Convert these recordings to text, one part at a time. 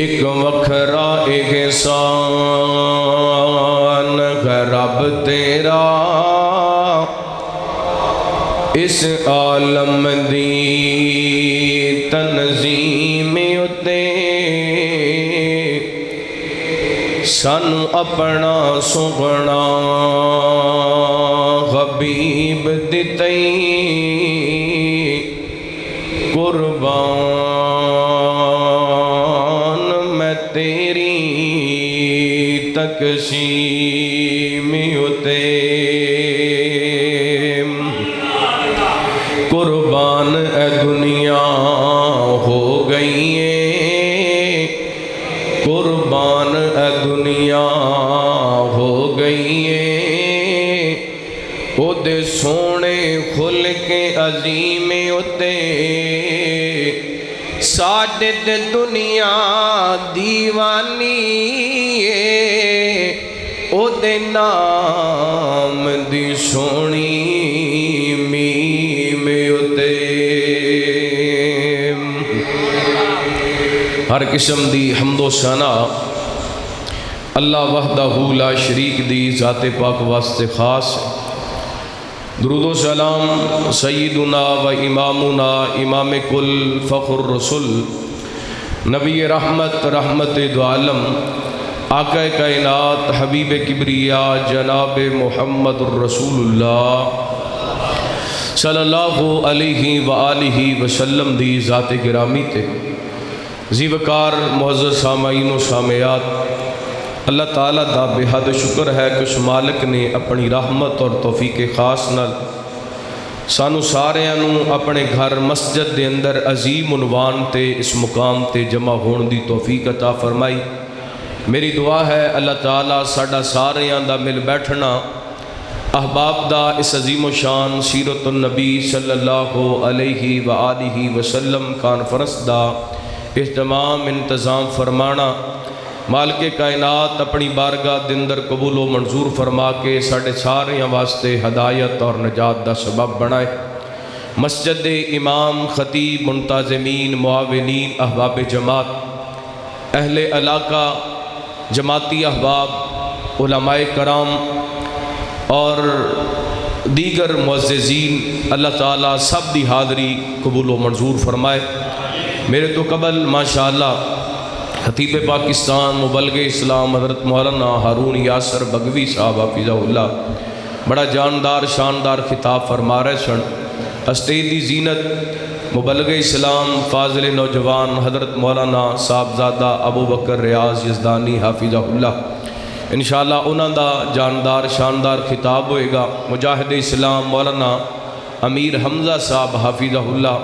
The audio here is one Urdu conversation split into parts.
ایک وکھرا احسان ہے رب تیرا اس عالم دی تنظیم اتے سانو اپنا سونا حبیب دتئی قربان میں تیری تقسیم اتے قربان اے دنیا ہو گئی ہے قربان اے دنیا ہو گئی ہے او دے سونے کھل کے عظیم اتے ساڈے تے دنیا دیوانی ہے او دے نام دی سونی میم اتے ہر قسم دی حمد و ثنا اللہ وحدہ لا شریک دی ذات پاک واسطے خاص ہے۔ درود و سلام سیدنا و امامنا امام کل فخر رسول نبی رحمت رحمت دو عالم آقا کائنات حبیب کبریا جناب محمد الرسول اللہ صلی اللہ علیہ وآلہ وسلم دی ذات گرامی تے زیوکار معزز سامعین و سامعات اللہ تعالیٰ دا بے حد شکر ہے کہ اس مالک نے اپنی رحمت اور توفیق خاص نال سانو سارے انو اپنے گھر مسجد دے اندر عظیم عنوان تے اس مقام تے جمع ہون دی توفیق عطا فرمائی۔ میری دعا ہے اللہ تعالیٰ ساڈا سارے دا مل بیٹھنا احباب دا اس عظیم و شان سیرت النبی صلی اللہ علیہ وآلہ وسلم کانفرنس دا اہتمام انتظام فرمانا مالک کائنات اپنی بارگاہ دندر قبول و منظور فرما کے ساڑھے ساریاں واسطے ہدایت اور نجات دا سبب بنائے۔ مسجد امام خطیب منتظمین معاونین احباب جماعت اہل علاقہ جماعتی احباب علماء کرام اور دیگر معززین اللہ تعالیٰ سب دی حاضری قبول و منظور فرمائے۔ میرے تو قبل ماشاءاللہ خطیب پاکستان مبلغ اسلام حضرت مولانا ہارون یاسر بگوی صاحب حافظہ اللہ بڑا جاندار شاندار خطاب فرما رہے سن۔ اسٹیجی زینت مبلغ اسلام فاضل نوجوان حضرت مولانا صاحبزادہ ابو بکر ریاض یزدانی حافظہ اللہ انشاءاللہ انہاں دا جاندار شاندار خطاب ہوئے گا۔ مجاہد اسلام مولانا امیر حمزہ صاحب حافظہ اللہ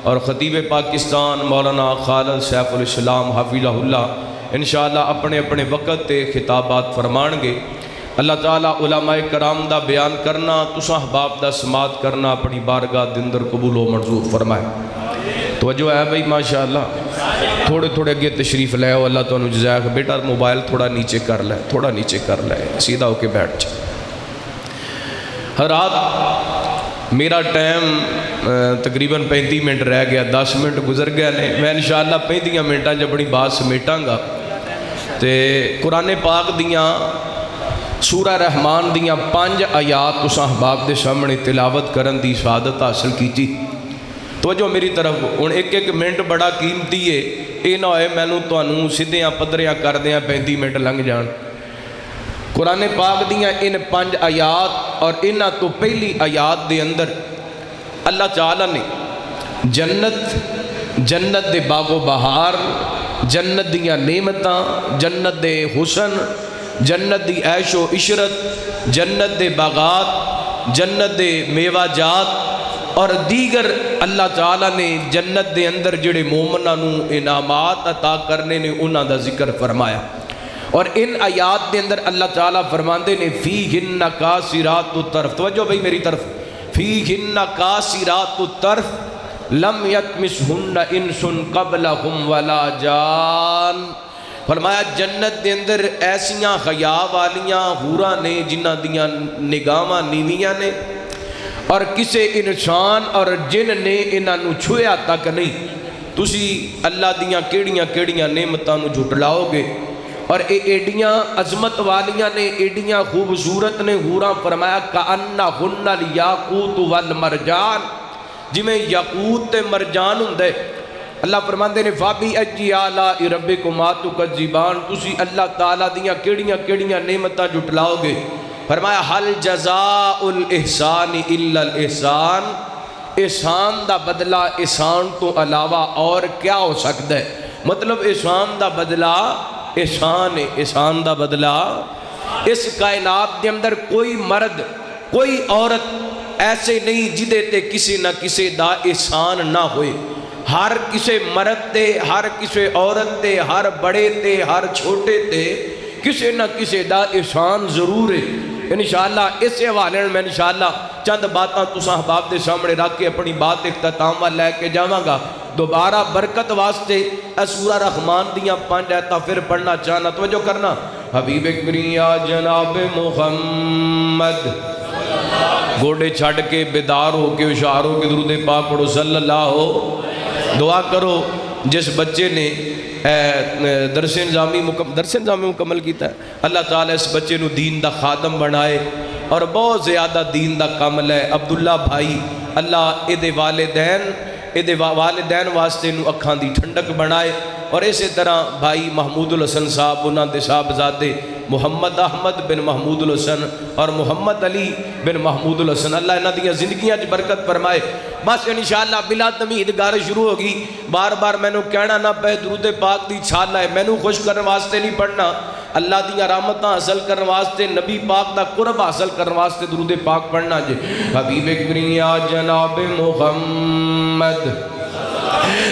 اور خطیب پاکستان مولانا خالد سیف الاسلام حافظہ اللہ انشاءاللہ اپنے اپنے وقت تے خطابات فرمان گے۔ اللہ تعالیٰ علماء کرام دا بیان کرنا تساں احباب دا سماعت کرنا اپنی بارگاہ دندر قبول و منظور فرمائے۔ توجہ ہے بھائی ماشاءاللہ تھوڑے تھوڑے اگے تشریف لے ہو اللہ تو جزائے گا۔ بیٹا موبائل تھوڑا نیچے کر لے تھوڑا نیچے کر لے سیدھا ہو کے بیٹھ جائے۔ ہر رات میرا ٹائم تقریباً 35 منٹ رہ گیا 10 منٹ گزر گیا نے میں انشاءاللہ 35 منٹاں جب اپنی بات سمیٹاں گا تے قرآن پاک دیاں سورہ رحمان دیاں 5 آیات تساں احباب دے سامنے تلاوت کرن دی سعادت حاصل کیتی۔ توجہ میری طرف ہن ایک ایک منٹ بڑا قیمتی ہے اے نہ ہوئے مینوں تانوں سیدھیاں پدریاں کر دیاں 35 منٹ لنگ جان۔ قرآن پاک دیاں ان 5 آیات اور انہاں تو پہلی آیات دے اندر اللہ تعالیٰ نے جنت دے باغ و بہار جنت دیاں نعمتاں جنت دے حسن جنت دی عیش و عشرت جنت دے باغات جنت دے میوہ جات اور دیگر اللہ تعالیٰ نے جنت دے اندر جڑے مومناں نو انعامات عطا کرنے نے انہاں دا ذکر فرمایا۔ اور ان آیات دے اندر اللہ تعالیٰ فرماندے نے فیہن قاصرات الطرف توجہ بھئی میری طرف فیہن قاصرات الطرف لم یطمثہن انس قبلہم ولا جان۔ فرمایا جنت دے اندر ایسیاں خیا والیاں حوراں نے جنہ دیاں نگاہاں نیویاں نے اور کسے انسان اور جن نے انہاں نو چھویا تک نہیں۔ تسی اللہ دیاں کیڑیاں کیڑیاں نعمتاں نو جھٹلاؤ گے، اور اے ایڈیاں عظمت والیاں نے، ایڈیاں خوبصورت نے، حوراں فرمایا کأنہن الیاقوت والمرجان، جی میں یاقوت تے مرجان ہوندے۔ اللہ فرماندے نے فَبِأَيِّ آلَاءِ رَبِّكُمَا تُكَذِّبَانِ، تسی اللہ تعالیٰ دیاں کیڑیاں کیڑیاں نعمتاں جھٹلاؤ گے۔ فرمایا حَلْ جَزَاءُ الْإِحْسَانِ إِلَّا الْإِحْسَانِ، احسان دا بدلہ احسان تو علاوہ اور کیا ہو سکتا ہے؟ مطلب احسان دا بدلہ احسان ہے، احسان دا بدلہ۔ اس کائنات دے اندر کوئی مرد کوئی عورت ایسے نہیں جدے تے کسی نہ کسی دا احسان نہ ہوئے۔ ہر کسی مرد تے، ہر کسی عورت تے، ہر بڑے تے، ہر چھوٹے تے کسی نہ کسی دا احسان ضرور ہے۔ انشاءاللہ اس حوالے میں انشاءاللہ چند باتاں تساں احباب دے سامنے رکھ کے اپنی بات اختتام لے کے جاواں گا۔ دوبارہ برکت واسطے سورہ رحمان دیاں 5 آیتاں پھر پڑھنا چاہنا، توجہ کرنا۔ حبیب کریم یا جناب محمد، گوڑے چھڑ کے بیدار ہو کے ہوشیار ہو کے درود پاک پڑھو صلی اللہ ہو۔ دعا کرو جس بچے نے درس نظامی مکمل کیتا ہے، اللہ تعالیٰ اس بچے نو دین دا خادم بنائے اور بہت زیادہ دین دا کامل ہے۔ عبداللہ بھائی اللہ ایدے والدین واسطے نو اکھاں دی ٹھنڈک بنائے، اور اسی طرح بھائی محمود الحسن صاحب، انہاں دے صاحبزادے محمد احمد بن محمود الحسن اور محمد علی بن محمود الحسن، اللہ انہاں دیاں زندگیاں چ برکت فرمائے۔ بس انشاءاللہ بلا تمہید گار شروع ہوگی۔ بار بار میں نو کہنا نہ پہ درود پاک دی چھال ہے، میں نو خوش کرنے واسطے نہیں پڑھنا، اللہ دیاں رحمتاں حاصل کرنے واسطے، نبی پاک دا قرب حاصل کرنے واسطے درود پاک پڑھنا جے۔ حبیب کریم یا جناب محمد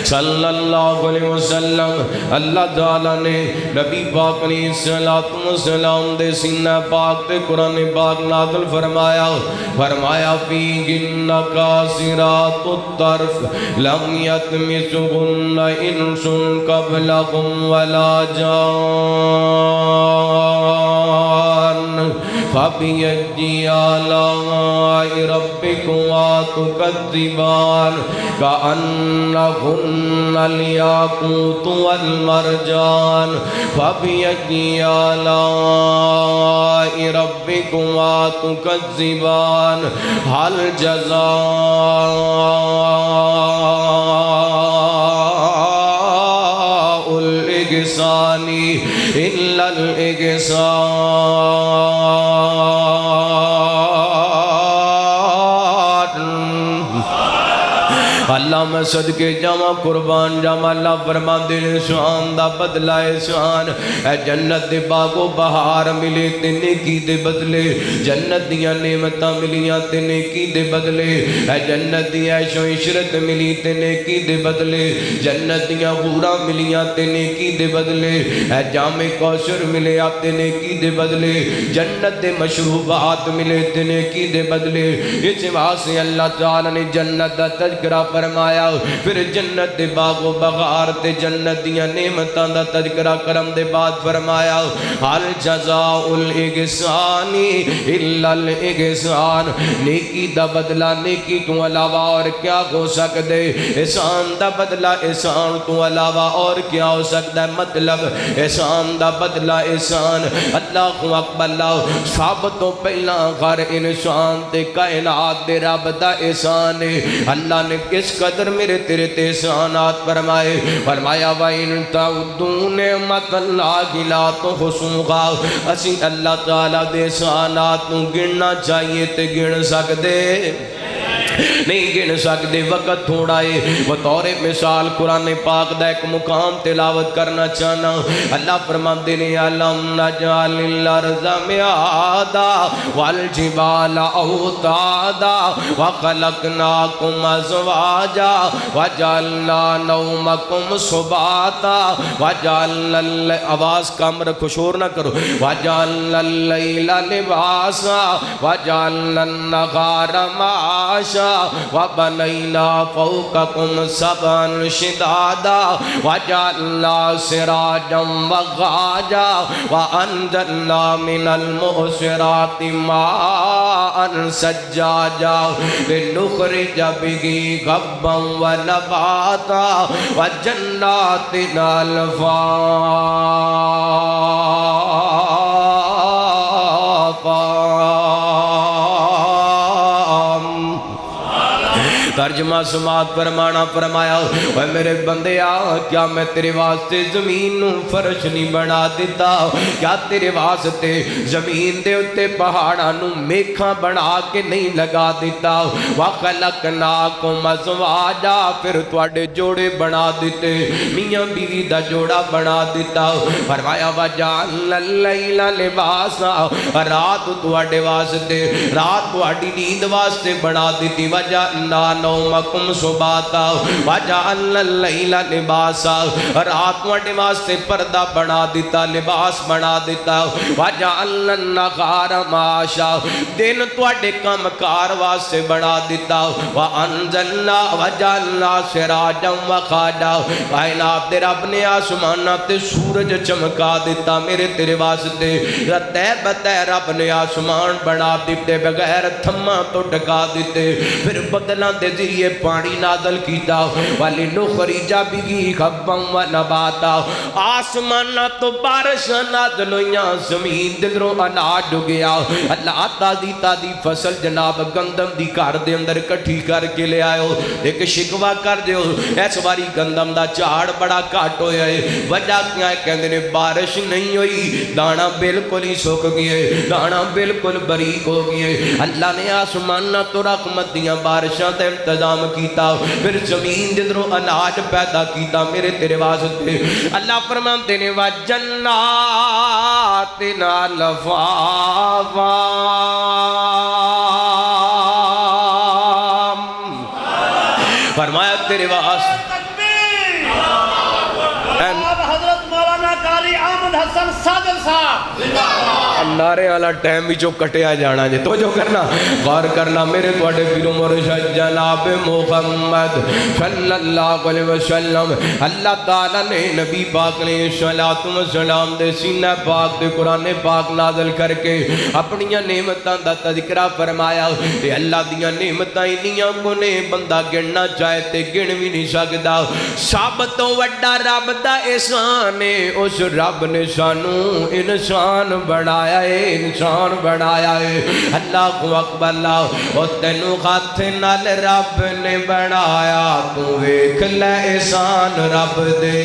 صلی اللہ علیہ وسلم، اللہ تعالیٰ نے نبی پاک علیہ السلام دے سینہ پاک تے قرآن پاک نازل فرمایا فیہن قاصرات الطرف لم یطمثہن انس قبلہم ولا جان فبأي آلاء ربكما تكذبان كأنهن الياقوت والمرجان فبأي آلاء ربكما تكذبان هل جزاء الإحسان إلا الإحسان۔ اللہ میں صدقے جاواں قربان جاواں، اللہ فرما دے احسان دا بدلہ احسان، اے جنت دے باغ و بہار ملے تے نیکی دے بدلے، جنت دیاں نعمتاں ملیاں تے نیکی دے بدلے، اے جنت دی عیش و عشرت ملی تے نیکی دے بدلے، جنت دیاں حوراں ملیاں تے نیکی دے بدلے، اے جام کوثر ملے تے نیکی دے بدلے، جنت دے مشروبات ملے تے نیکی دے بدلے۔ اس واسطے اللہ تعالی نے جنت دا تذکرہ فرمایا، پھر جنت دے باغ و بغار تے جنت دیاں نعمتاں دا تذکرہ کرم دے بعد فرمایا حل جزاء الاحسان الا الاحسان، نیکی دا بدلہ نیکی تو علاوہ اور کیا ہو سکدے، احسان دا بدلہ احسان تو علاوہ اور کیا ہو سکتا ہے، مطلب احسان دا بدلہ احسان۔ اللہ اکبر، اللہ سب تو پہلا غر انسان تے کائنات دے رب دا احسان ہے۔ اللہ نے کس قدر میرے تیرے تے احسانات فرمایا وَإِن تَعُدُّوا نِعْمَتَ اللَّهِ لَا تُحْصُوهَا، اسی اللہ تعالیٰ دے احسانات نو گننا چاہیے تے گن سکدے نہیں گن سکدے، وقت تھوڑا ہے۔ بطور مثال قرآن پاک دا ایک مقام تلاوت کرنا چاہنا، اللہ فرماندے نے أَلَمْ نَجْعَلِ الْأَرْضَ مِهَادًا وَالْجِبَالَ أَوْتَادًا وَخَلَقْنَاكُمْ أَزْوَاجًا وَجَعَلْنَا نَوْمَكُمْ سُبَاتًا وَجَعَلْنَا آواز کم رکھو، شور نہ کرو، وَجَعَلْنَا اللَّيْلَ لِبَاسًا وَجَعَلْنَا النَّهَارَ مَعَاشًا وبنينا فوقكم سبعا شدادا وجعلنا سراجا وغاجا وأنزلنا من المعصرات ماء سجاجا لنخرج به حبا ونباتا وجنات الفافا. ترجمہ سماعت فرمانا فرمایا اے میرے بندیا کیا میں تیرے واسطے زمین نو فرش نہیں بنا دیتا کیا تیرے واسطے زمین دے اتے پہاڑاں نو میکھاں بنا کے نہیں لگا دیتا وَخَلَقْنَاكُمْ أَزْوَاجًا پھر تواڈے جوڑے بنا دیتے میاں بیوی دا جوڑا بنا دیتا فرمایا وَجَعَلْنَا اللَّيْلَ لِبَاسًا رات تواڈے واسطے رات تواڈی نیند واسطے بنا دیتی وَجَعَلْنَا نومکم سباتا وجعلنا اللیل لباسا رات تواڈے واسطے پردہ بنا دیتا لباس بنا دیتا وجعلنا النہار معاشا دن تواڈے کام کار واسطے بنا دیتا وانزلنا وجعلنا سراجا وخاجا کائنات دے رب نے آسماناں تے سورج چمکا دیتا میرے تیرے واسطے رتے بتے رب نے آسمان بنا دیتے بغیر تھما تو ٹکا دیتے پھر بدلاں دے ذریعے پانی نازل کیتا وَلِنُخْرِجَ بِهِ حَبًّا وَنَبَاتًا آسمانہ تو بارش نازل ہویاں زمین دلرو اناج ہو گیا اللہ تازی تازی فصل جناب گندم دی کار دے اندر کٹھی کر کے لے آئے ہو ایک شکوہ کر دے ہو ایس باری گندم دا چاڑ بڑا کاٹ ہویا ہے وجہ کیا ہے کہندے نے بارش نہیں ہوئی دانا بالکل ہی سوک گئے دانا بالکل بریک ہو گئے اللہ نے آسمانہ تو رحمت دیاں بارشاں تے انتظام کیتا پھر زمین جدرو اناج پیدا کیتا میرے تیرے واسطے اللہ فرماتے نے وَجَنَّاتٍ الْفَافًا فرمایا تیرے واسطے حضرت مولانا قاری احمد حسن صادق صاحب نعرے والا ٹائم بھی جو کٹیا جانا جے تو جو کرنا غور کرنا میرے توڑے پیر مرشد جناب محمد صلی اللہ علیہ وسلم اللہ تعالیٰ نے نبی پاک نے صلاۃ و سلام دے سینہ پاک دے قرآن پاک نازل کر کے اپنی نعمتاں دا تذکرہ فرمایا تے اللہ دیاں نعمتاں انیاں کو نے بندہ گننا چاہے تے گن بھی نہیں سکدا سب تو وڈا رب دا احسان ہے اس رب نے سانو انسان بنایا انسان بنایا ہے اللہ اکبر اللہ اور تینو ہاتھ نال رب نے بنایا تو ویکھ لے احسان رب دے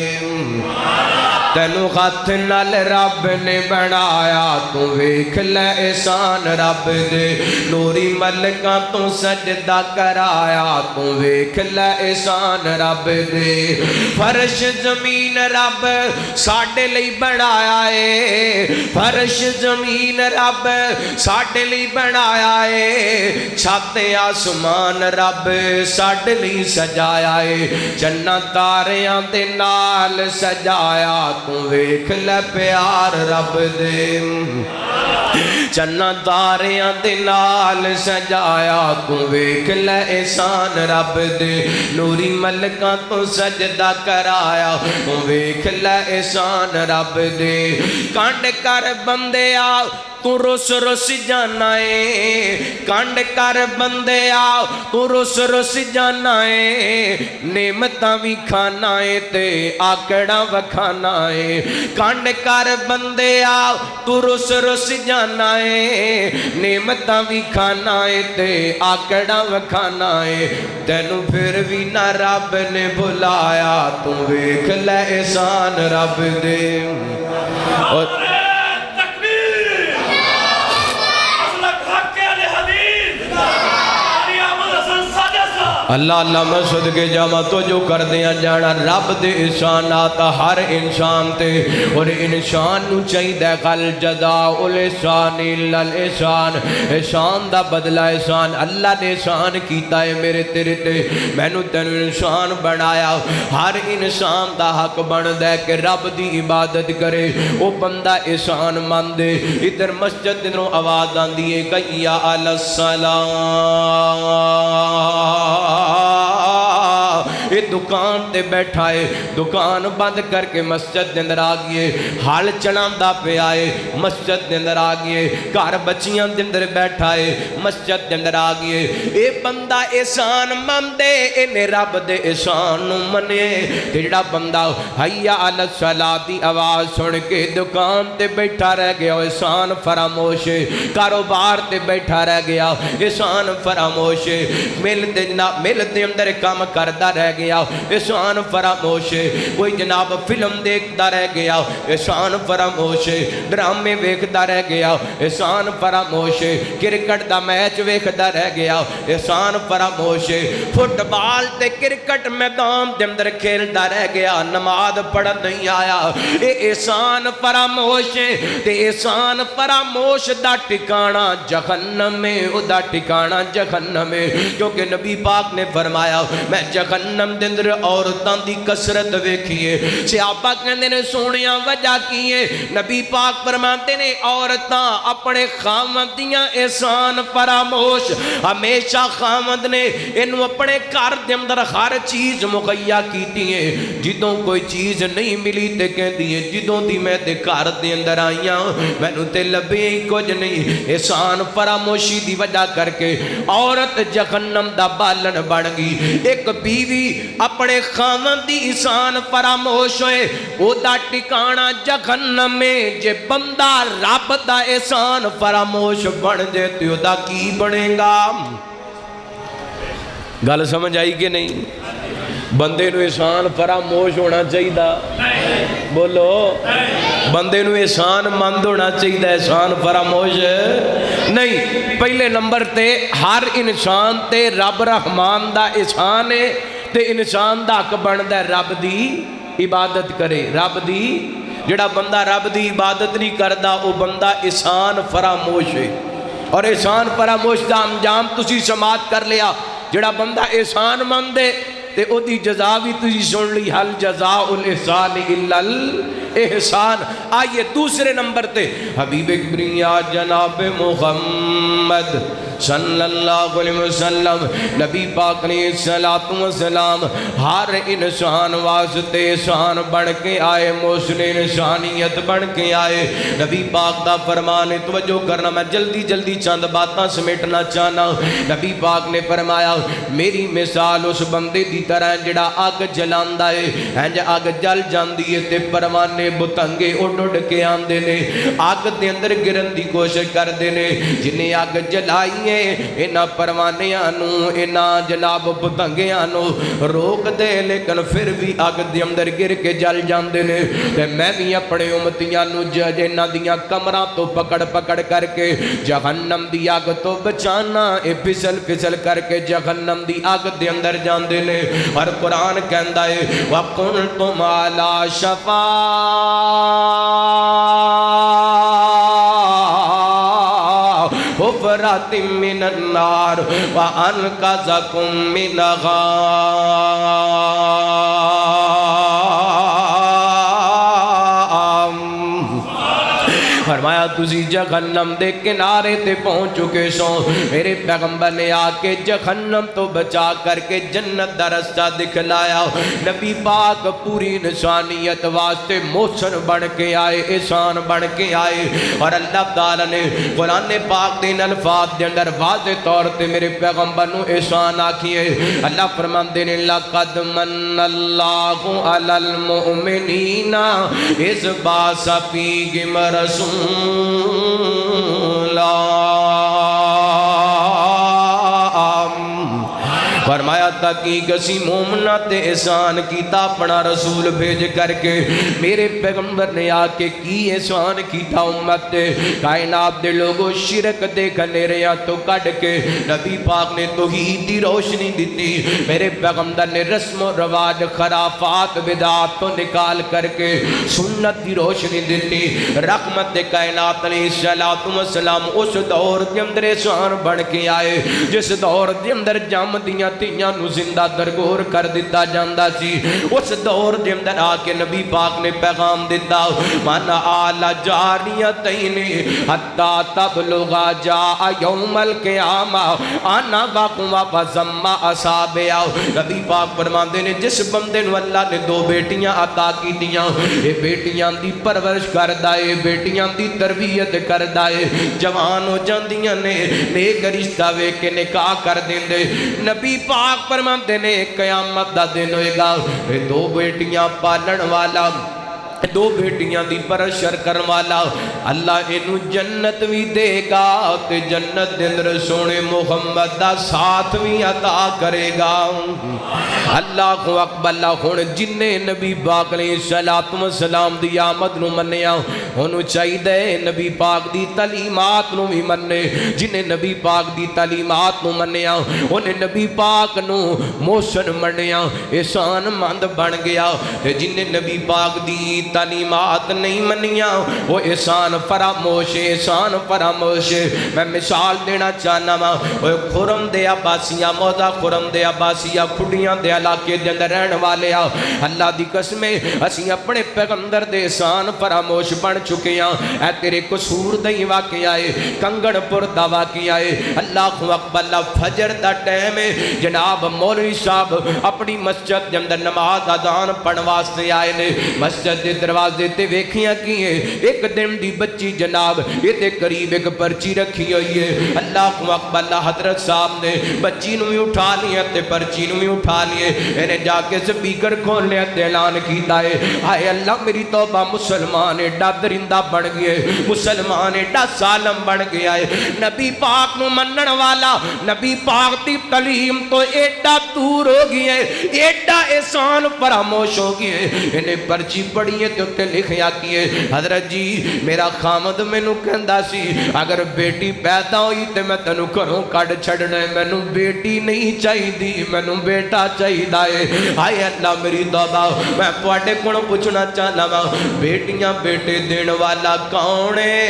تینو ہاتھ نال رب نے بنایا تو ویکھ لے احسان رب دے نوری ملکاں تو سجدہ کرایا تو ویکھ لے احسان رب دے فرش زمین رب ساڈے لئی بنایا ہے فرش زمین رب ساڈے لئی بنایا ہے چھت آسمان رب ساڈے لئی سجایا ہے جنت تاریاں دے نال سجایا تو ویکھ لے پیار رب دے جنت تاریاں دے نال سجایا تو ویکھ لے احسان رب دے نوری ملکاں تو سجدہ کرایا تو ویکھ لے احسان رب دے کانڈ کر بندے آ تو رس رس جانا ہے کانڈ کر بندے آ تو رس رس جانا ہے نعمتاں بھی کھانا ہے تے آکڑا وکھانا ہے کانڈ کر بندے آ تو رس رس جانا ہے نعمتاں بھی کھانا ہے تے آکڑا وکھانا ہے تینو پھر بھی نہ رب نے بلایا تو ویکھ لے احسان رب دے اور اللہ اللہ میں صدقے جاواں تو جو کر دیاں جانا رب دے احسانات ہر انسان تے اور انسان نو چاہیے کل جزاء الاحسان الا الاحسان احسان دا بدلہ احسان اللہ نے احسان کیتا ہے میرے تیرے تے مینوں تینوں انسان بنایا ہر انسان دا حق بندا ہے کہ رب دی عبادت کرے او بندہ احسان مان دے ادھر مسجد دنوں آواز آندی ہے کیا علی الصلاۃ یہ دکان تے بیٹھا ہے دکان بند کر کے مسجد دے اندر آ گئے حال چلاندہ پہ آئے مسجد دے اندر آ گئے گھر بچیاں دے اندر بیٹھا ہے مسجد دے اندر آ گئے اے بندہ احسان مندے انہیں رب دے احسان منے جڑا بندہ حیا علی الصلاۃ دی آواز سن کے دکان تے بیٹھا رہ گیا احسان فراموش ہے کاروبار تے بیٹھا رہ گیا احسان فراموش ہے مل دے اندر کام کردا رہ گیا احسان فراموش ہے کوئی جناب فلم دیکھتا رہ گیا احسان فراموش ہے ڈرامے ویکھدا رہ گیا احسان فراموش ہے کرکٹ دا میچ ویکھدا رہ گیا احسان فراموش ہے فٹ بال تے کرکٹ میدان دے اندر کھیلدا رہ گیا نماز پڑھن نہیں آیا اے احسان فراموش ہے تے احسان فراموش دا ٹھکانہ جہنم میں او دا ٹھکانہ جہنم میں کیونکہ نبی پاک نے فرمایا میں جہنم دے اندر عورتاں دی کثرت ویکھیے صحابہ کہندے نے سونیاں وجہ کیے نبی پاک فرماتے نے عورتاں اپنے خاوند دیاں احسان فراموش ہمیشہ خاوند نے انہوں اپنے گھر دے اندر ہر چیز مہیا کیتی ہے جدوں کوئی چیز نہیں ملی تے کہندی ہے جدوں دی میں تے گھر دے اندر آئیاں مینوں تے لبے ہی کچھ نہیں احسان فراموشی دی وجہ کر کے عورت جہنم دا بالن بن گئی ایک بیوی اپنے خاوند دی احسان فراموش ہوئے او دا ٹھکانہ جہنم میں جے بندہ رب دا احسان فراموش بن جائے تو دا کی بنے گا گل سمجھ آئی کہ نہیں بندے نو احسان فراموش ہونا چاہیے بولو بندے نو احسان مند ہونا چاہیے احسان فراموش نہیں پہلے نمبر تے ہر انسان تے رب رحمان دا احسان ہے تے انسان دا حق بندا ہے رب دی عبادت کرے رب دی جڑا بندہ رب دی عبادت نہیں کردا او بندہ احسان فراموش ہے اور احسان فراموش دا انجام تسی سماعت کر لیا جڑا بندہ احسان مند ہے تے او دی جزا بھی تجھی سن لی حل جزاء الاحسان الا الاحسان آئیے دوسرے نمبر تے حبیب کبریا جناب محمد صلی اللہ علیہ وسلم نبی پاک نے السلام ہر انسان واسطے احسان بن کے آئے محسن انسانیت بن کے آئے نبی پاک دا فرمان توجہ کرنا میں جلدی جلدی چند باتاں سمیٹنا چاہنا نبی پاک نے فرمایا میری مثال اس بندے دی طرح جڑا آگ جلاندا ہے ہنج آگ جل جاندی ہے تے پروانے بتنگے اڈ اڈ کے آندے نے آگ دے اندر گرن دی کوشش کر دے نے جنہیں آگ جلائی اینا پروانیاں نو اینا جناب پتنگیاں نو روک دے لیکن پھر بھی آگ دے اندر گر کے جل جاندے نے تے میں بھی اپنے امتیاں نو جینا دیاں کمرہ تو پکڑ پکڑ کر کے جہنم دی آگ تو بچانا اے پھسل پھسل کر کے جہنم دی آگ دے اندر جاندے نے اور قرآن کہندا ہے وَقُلْتُمْ عَلَى شَفَا حفرات من النار وانقذکم منہا فرمایا تسی جہنم دے کنارے تے پہنچ چکے سو میرے پیغمبر نے آکے جہنم تو بچا کر کے جنت دا رستہ دکھلایا نبی پاک پوری انسانیت واسطے محسن بن کے آئے احسان بن کے آئے اور اللہ تعالیٰ نے قرآن پاک دین الفاظ دے اندر واضح طور تے میرے پیغمبر نو احسان آکھیے اللہ فرماندے نے لَقَدْ مَنَّ اللَّهُ عَلَى الْمُؤْمِنِينَ إِذْ بَعَثَ فِيهِمْ رَسُولًا فرمایا تحقیق اسی مومنہ تے احسان کیتا اپنا رسول بھیج کر کے میرے پیغمبر نے آ کے کی احسان کیتا امت تے کائنات دے لوگوں شرک دے کھنیریاں تو کٹ کے نبی پاک نے توحید دی روشنی دیتی میرے پیغمبر نے رسم و رواج خرافات بدعات تو نکال کر کے سنت دی روشنی دیتی رحمت کائنات علیہ السلام اس دور کے اندر احسان بن کے آئے جس دور کے اندر جم دیاں تیاں نو زندہ درگور کر دیتا جاندہ سی اس دور کے اندر آ کے نبی پاک نے پیغام دیتا مانا آلہ جاریتین حتی تبلغا جا یوم القیامہ آنا واقعہ فزمہ اصابیہ نبی پاک فرماندے نے جس بندے نو اللہ نے دو بیٹیاں عطا کی دیاں یہ بیٹیاں دی پرورش کر دائے بیٹیاں دی تربیت کر دائے جوان ہو جاندیاں نے نیک رشتہ وے کے نکاح کر دیں دے نبی پاک فرماندے نے قیامت دا دن ہوئے گا دو بیٹیاں پالن والا دو بیٹیاں دی پرشر کرن والا اللہ انہوں جنت بھی دے گا تے جنت دے اندر سونے محمد دا ساتھ بھی عطا کرے گا اللہ کو اکبر اللہ ہون جننے نبی پاک علیہ السلام دی آمد نو منیا انہوں چاہی دے نبی پاک دی تعلیمات نو بھی مننے جنہیں نبی پاک دی تعلیمات نو منیا انہیں نبی پاک نو موشن منیا احسان مند بن گیا جنہیں نبی پاک دی تعلیمات نہیں منیاں وہ احسان فراموش میں مثال دینا چاہنا وہ خرم دے عباسیہ موضع خرم دے عباسیہ کھڑیاں دے علاقے دے اندر رہن والے اللہ دی قسمیں اسی اپنے پیغمبر دے احسان فراموش بن چکے ہیں اے تیرے قصور دیں واقعہ ہے کنگڑ پر دا واقعہ ہے اللہ اکبر اللہ فجر دا ٹائم ہے جناب مولوی صاحب اپنی مسجد دے اندر نماز اذان پڑھ واسطے آئے نے مسجد دے دروازے تے ویکھیاں کی ہے ایک دن دی بچی جناب یہ تے قریب ایک پرچی رکھی ہوئی ہے اللہ اکبر اللہ حضرت صاحب نے بچی نو بھی اٹھا لیا تے پرچی نو بھی اٹھا لیے انہیں جا کے سپیکر کھول لیا تے اعلان کیتا ہے ہائے اللہ میری توبہ مسلمان ایڈا درندہ بن گئے مسلمان ایڈا سالم بن گیا ہے نبی پاک نو منن والا نبی پاک دی تعلیم تو ایڈا دور ہو گیا ہے ایڈا احسان فراموش ہو گیا ہے انہیں پرچی پڑھی ہے تو تے لکھیا کیے حضرت جی میرا خامد میں نو کہندہ سی اگر بیٹی پیدا ہوئی تے میں تنو کروں کڑ چھڑنے میں نو بیٹی نہیں چاہی دی میں نو بیٹا چاہی دائے آئے اللہ میری توبہ میں پواڈے کونوں پوچھنا چاہنا بیٹیاں بیٹے دین والا کون ہے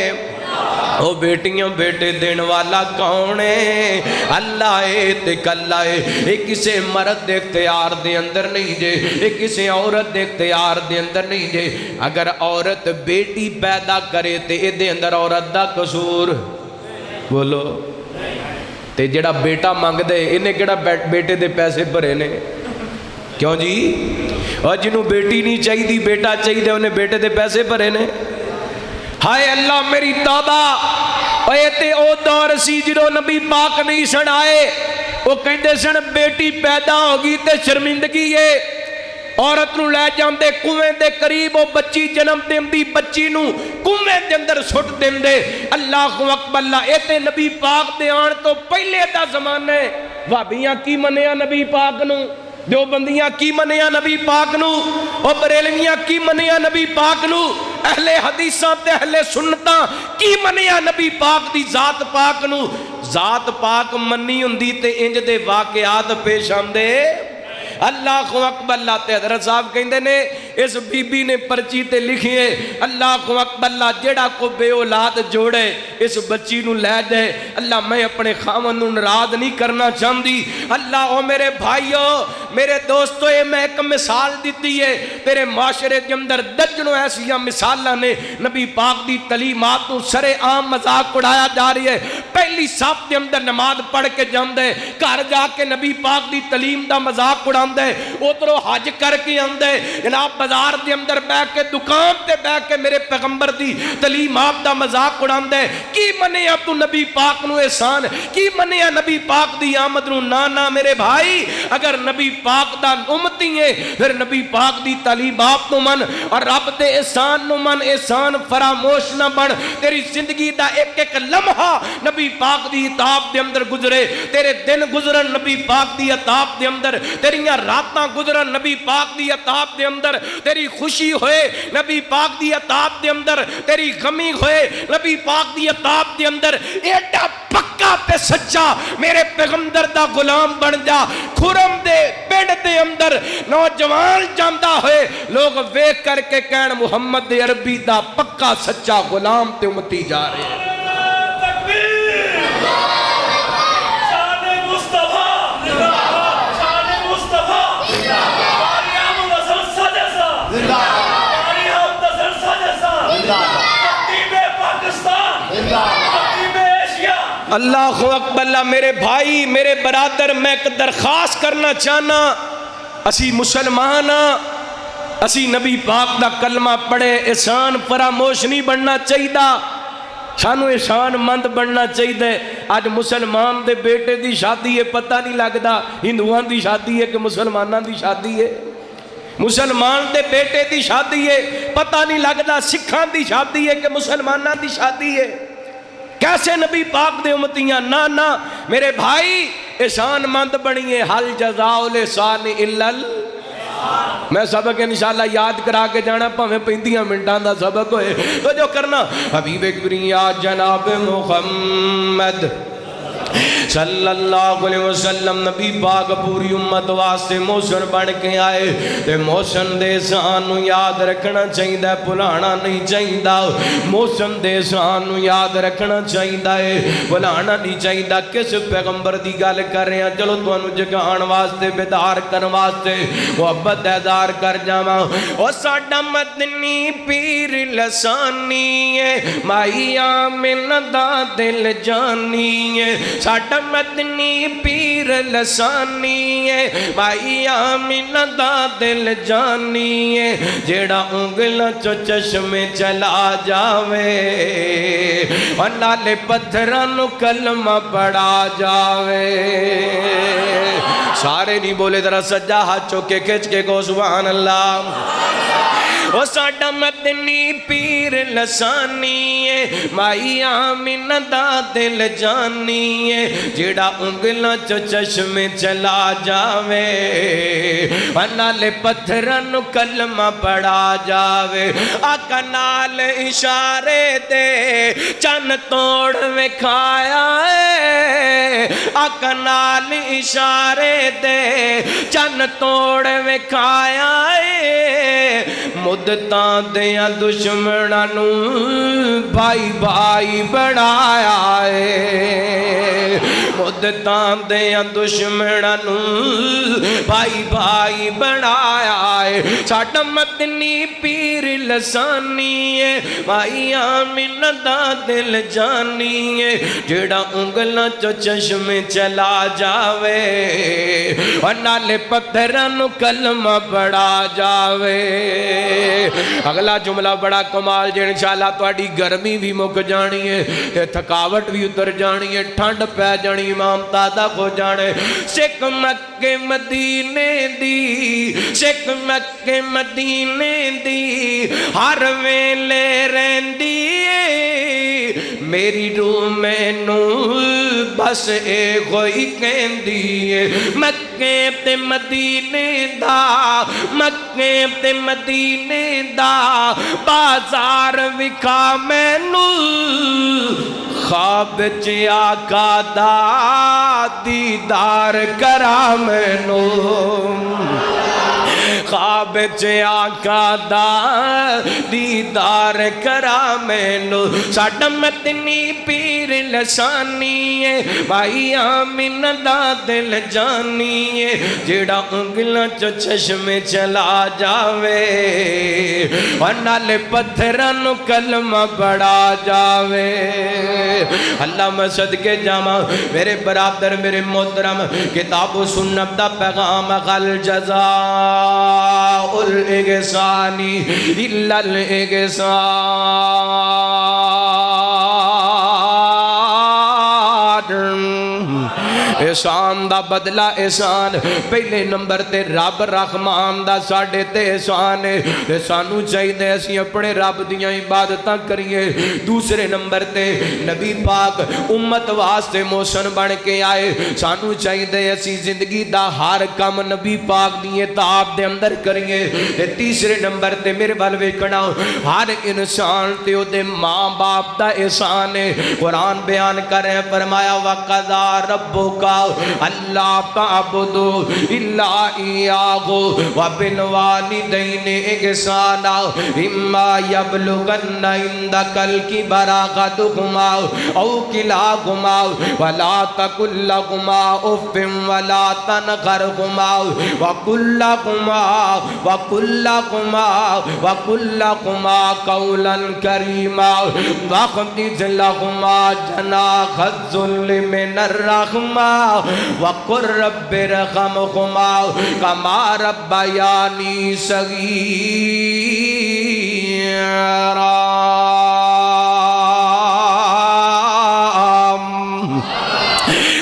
او بیٹیاں بیٹے دین والا کون ہے اللہ ہے تے کلہ ہے ایک کسے مرد دے اختیار دے اندر نہیں جے ایک کسے عورت دے اختیار دے اندر نہیں جے اگر عورت بیٹی پیدا کرے تے اے دے اندر عورت دا قصور بولو تے جڑا بیٹا مانگ دے انہیں کیڑا بیٹے دے پیسے بھرے نے کیوں جی اور جنہوں بیٹی نہیں چاہی دی بیٹا چاہی دے انہیں بیٹے دے پیسے بھرے نے ہائے اللہ میری توبہ اے تے او دور سی جنہوں نبی پاک نہیں سن آئے وہ کہندے سن بیٹی پیدا ہوگی تے شرمندگی ہے عورت نو لے جاندے کنویں دے قریب وہ بچی جنم دیندی بچی نو کنویں دے اندر سٹ دیندے اللہ اکبر اللہ اے تے نبی پاک دے آن تو پہلے دا زمانے وابیاں کی منیا نبی پاک نو دیوبندیاں کی منیا نبی پاک نو اور بریلویاں کی منیا نبی پاک نو اہل حدیثاں تے اہل سنتاں کی منیا نبی پاک دی ذات پاک نو ذات پاک منی ہندی تے انج دے واقعات پیش آندے اللہ اکبر اللہ تے حضرت صاحب کہندے نے اس بی بی نے پرچی تے لکھیے اللہ اکبر اللہ جیڑا کو بے اولاد جوڑے اس بچی نو لے دے اللہ میں اپنے خامن نو ناراض نہیں کرنا چاہندی اللہ او میرے بھائیو میرے دوستو یہ میں ایک مثال دیتی ہے تیرے معاشرے کے اندر درجنوں ایسیاں مثالاں نے نبی پاک دی تعلیمات نو سر عام مذاق اڑایا جا رہی ہے پہلی صف کے اندر نماز پڑھ کے جاندے گھر جا کے نبی پاک دی تعلیم دا مذاق اڑاندے اترو حج کر کے آندے جناب بازار دے اندر بیٹھ کے دکان تے بیٹھ کے میرے پیغمبر دی تعلیمات دا مذاق اڑاندے کی منیا تو نبی پاک نو احسان کی منیا نبی پاک دی آمد نو نانا میرے بھائی اگر نبی پاک دا امتی ہے پھر نبی پاک دی تعلیمات نو من اور رب دے احسان نو من احسان فراموش نہ بن تیری زندگی دا ایک ایک لمحہ نبی پاک دی اطاعت دے اندر گزرے، تیرے دن گزرن نبی پاک دی اطاعت دے اندر، تیریاں راتاں گزرن نبی پاک دی اطاعت دے اندر، تیری خوشی ہوئے نبی پاک دی اطاعت دے اندر، تیری غمی ہوئے نبی پاک دی اطاعت دے اندر، ایڈا پکا تے سچا میرے پیغمبر دا غلام بن جا۔ کھرم دے پنڈ دے اندر نوجوان جاندہ ہوئے، لوگ ویکھ کر کے کہن محمد عربی دا پکا سچا غلام تے امتی جا رہے ہیں۔ اللہ اکبر اللہ۔ میرے بھائی میرے برادر، میں ایک درخواست کرنا چاہنا، اسی مسلمان ہاں، اسی نبی پاک دا کلمہ پڑھے، احسان فراموش نہیں بننا چاہیے، سانو احسان مند بننا چاہیے۔ آج مسلمان دے بیٹے دی شادی ہے، پتہ نہیں لگدا ہندوان دی شادی ہے کہ مسلمانان دی شادی ہے، مسلمان دے بیٹے دی شادی ہے، پتہ نہیں لگدا سکھان دی شادی ہے کہ مسلمانان دی شادی ہے۔ کیسے نبی پاک دے امتیاں؟ نا میرے بھائی احسان مند بنیے۔ حل جزاء الاحسان الا میں سبق انشاءاللہ یاد کرا کے جانا، پاویں 35 منٹاں دا سبق ہوئے تو جو کرنا، حبیب کبریا جناب محمد صلی اللہ علیہ وسلم نبی پاک پوری امت واسطے محسن بن کے آئے، تے محسن دے سانو یاد رکھنا چاہیے، بھلانا نہیں چاہیے، محسن دے سانو یاد رکھنا چاہیے، بھلانا نہیں چاہیے۔ کس پیغمبر دی گل کر رہے ہیں؟ چلو تانوں جگان واسطے بیدار کرن واسطے محبت بیدار کر جاواں۔ او ساڈا مدنی پیر لسانی ہے، مائی آمنہ دا دل جانی ہے، ساڈا مدنی پیر لسانی ہے، مائی آمنہ دا دل جانی ہے، جیڑا انگلاں چو چشمے چلا جاوے، اور نالے پتھراں نو کلمہ پڑھا جاوے۔ سارے نہیں بولے، ذرا سجا ہاتھ چوکے کھچ کے کو سبحان اللہ۔ وہ ساڈا مدنی پیر لسانی ہے، مائی آمنہ دا دل جانی ہے، جیڑا انگلاں چو چشمے چلا جاوے، نالے پتھراں کلمہ پڑھا جاوے۔ آقا نال اشارے دے چن توڑ وکھایا ہے، آقا نال اشارے دے چن توڑ وکھایا ہے، مدتاں دیاں دشمناں نو بھائی بھائی بنایا ہے، مدتاں دیاں دشمناں نو بھائی بھائی بنایا ہے۔ ساڈا مدنی پیر لسانی ہے، مائی آمنہ دا دل جانی ہے، جیڑا انگلاں چو چشمے چلا جاوے، اور نالے پتھراں نو کلمہ پڑھا جاوے۔ اگلا جملہ بڑا کمال جے انشاءاللہ تواڈی گرمی بھی مک جانی ہے، تے تھکاوٹ بھی اتر جانی ہے، ٹھنڈ پہ جانی، امام تازہ ہو جانے۔ سکھ مکے مدینے دی، سکھ مکے مدینے دی، ہر ویلے رہندی ہے، میری روح مینوں بس اے کوئی کہندی ہے، مکے تے مدینے دا، مکے تے مدینے دا بازار وکھا مینوں، خواب چ آقا دا دیدار کرا مینوں، خواب چ آقا دا دیدار کرا مینوں۔ ساڈا مدنی پیر لسانی ہے، بھائی آمنہ دا دل جانی ہے، جیڑا انگلاں چو چشمے چلا جاوے، اور نالے پتھراں نو کلمہ پڑھا جاوے۔ اللہ میں صدقے جاواں میرے برادر میرے محترم، کتاب و سنت دا پیغام غل جزاء الاحسان الا الاحسان، احسان دا بدلہ احسان پہلے نمبر تے رب رحمان دا ساڑے تے احسان ہے تے سانو چاہیے اسی اپنے رب دیاں عبادتاں کریے دوسرے نمبر تے نبی پاک امت واسطے موشن بن کے آئے سانو چاہیے اسی زندگی دا ہر کم نبی پاک دیئے تاب دے اندر کریے تے تیسرے نمبر تے میرے بل ویکھنا ہر انسان تے او دے ماں باپ دا احسان ہے قرآن بیان کریں فرمایا وَقَضَى رَبُّكَ أَلَّا تَعْبُدُوا إِلَّا إِيَّاهُ وَبِالْوَالِدَيْنِ إِحْسَانًا إِمَّا يَبْلُغَنَّ عِندَكَ الْكِبَرَ أَحَدُهُمَا أَوْ كِلَاهُمَا وَلَا تَقُل لَّهُمَا أُفٍّ وَلَا تَنْهَرْهُمَا وَقُل لَّهُمَا قَوْلًا كَرِيمًا وَاخْفِضْ لَهُمَا جَنَاحَ الذُّلِّ مِنَ الرَّحْمَةِ وَقُل رَّبِّ ارْحَمْهُمَا كَمَا رَبَّيَانِي صَغِيرًا